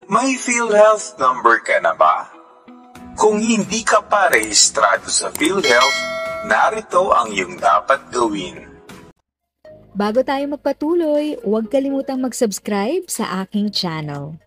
May PhilHealth number ka na ba? Kung hindi ka pa rehistrado sa PhilHealth, narito ang iyong dapat gawin. Bago tayo magpatuloy, huwag kalimutang mag-subscribe sa aking channel.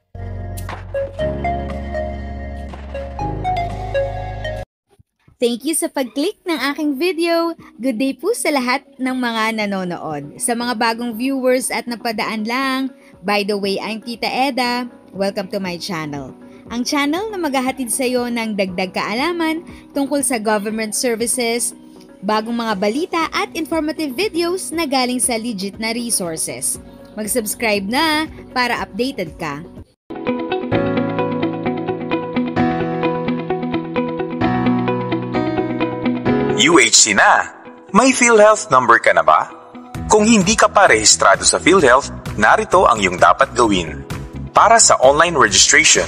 Thank you sa pag-click ng aking video. Good day po sa lahat ng mga nanonood. Sa mga bagong viewers at napadaan lang, by the way, I'm Tita Eda. Welcome to my channel. Ang channel na maghahatid sa iyo ng dagdag kaalaman tungkol sa government services, bagong mga balita at informative videos na galing sa legit na resources. Mag-subscribe na para updated ka. UHC na! May PhilHealth number ka na ba? Kung hindi ka pa rehistrado sa PhilHealth, narito ang iyong dapat gawin. Para sa online registration.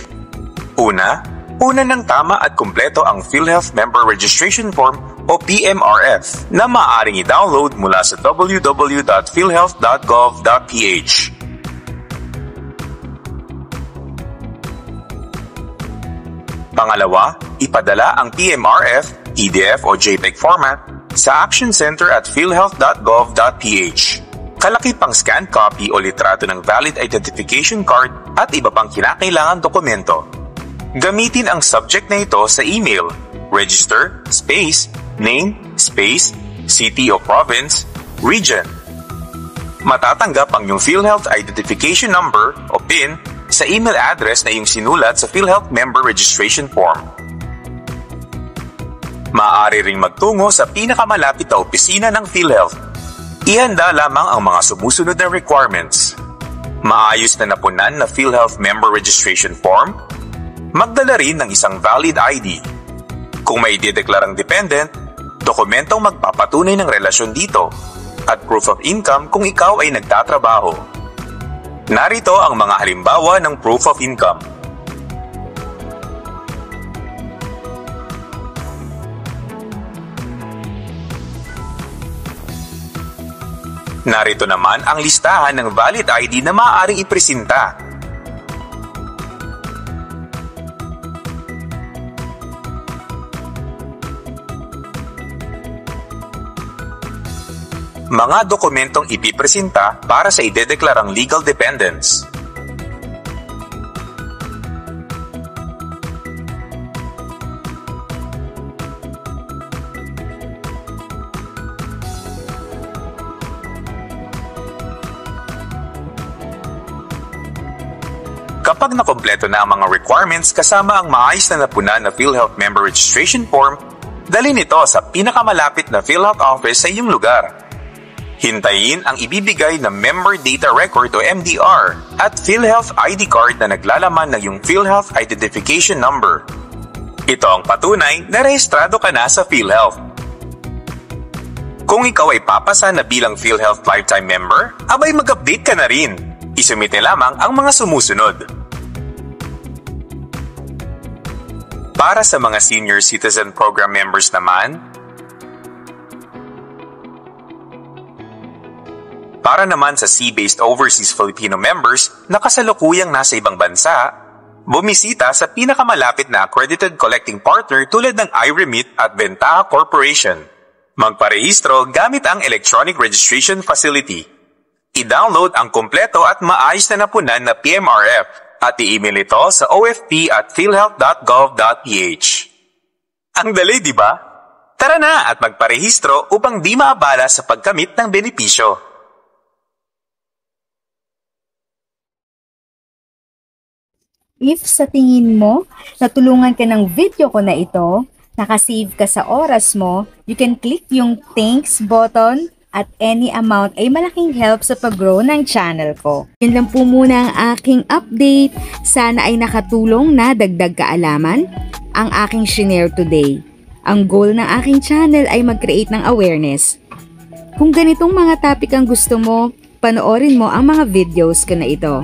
Una ng tama at kumpleto ang PhilHealth Member Registration Form o PMRF na maaaring i-download mula sa www.philhealth.gov.ph. Pangalawa, ipadala ang PMRF, PDF o JPEG format sa Action Center at philhealth.gov.ph. Kalaki pang scan copy o litrato ng valid identification card at iba pang kinakailangan dokumento. Gamitin ang subject na ito sa email, register, space, name, space, city o province, region. Matatanggap ang iyong PhilHealth Identification Number o PIN sa email address na iyong sinulat sa PhilHealth Member Registration Form. Maaari ring magtungo sa pinakamalapit na opisina ng PhilHealth. Ihanda lamang ang mga sumusunod na requirements. Maayos na napunan na PhilHealth Member Registration Form. Magdala rin ng isang valid ID. Kung may idedeklarang dependent, dokumentong magpapatunay ng relasyon dito at proof of income kung ikaw ay nagtatrabaho. Narito ang mga halimbawa ng proof of income. Narito naman ang listahan ng valid ID na maaaring ipresenta. Mga dokumentong ipipresenta para sa idedeklarang legal dependents. Kapag nakompleto na ang mga requirements kasama ang maayos na napunan na PhilHealth Member Registration Form, dalhin ito sa pinakamalapit na PhilHealth office sa iyong lugar. Hintayin ang ibibigay na Member Data Record o MDR at PhilHealth ID card na naglalaman ng iyong PhilHealth Identification Number. Ito ang patunay na rehistrado ka na sa PhilHealth. Kung ikaw ay papasa na bilang PhilHealth Lifetime Member, abay mag-update ka na rin. Isumite lamang ang mga sumusunod. Para sa mga Senior Citizen Program members naman, para naman sa Sea-based Overseas Filipino members na kasalukuyang nasa ibang bansa, bumisita sa pinakamalapit na accredited collecting partner tulad ng iRemit at Ventaja Corporation. Magparehistro gamit ang Electronic Registration Facility. I-download ang kumpleto at maayos na napunan na PMRF at i-email ito sa ofp@philhealth.gov.ph. Ang dali, di ba? Tara na at magparehistro upang di maabala sa pagkamit ng benepisyo. If sa tingin mo, natulungan ka ng video ko na ito, nakasave ka sa oras mo, you can click yung thanks button at any amount ay malaking help sa pag-grow ng channel ko. Yun lang po muna ang aking update. Sana ay nakatulong na dagdag kaalaman ang aking shinare today. Ang goal ng aking channel ay mag-create ng awareness. Kung ganitong mga topic ang gusto mo, panoorin mo ang mga videos ko na ito.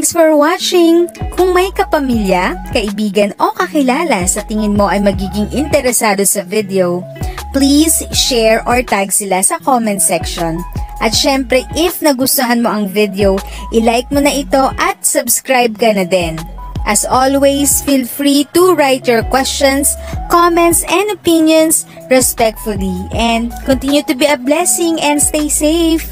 Thanks for watching! Kung may kapamilya, kaibigan o kakilala sa tingin mo ay magiging interesado sa video, please share or tag sila sa comment section. At syempre, if nagustuhan mo ang video, i-like mo na ito at subscribe ka na din. As always, feel free to write your questions, comments, and opinions respectfully. And continue to be a blessing and stay safe!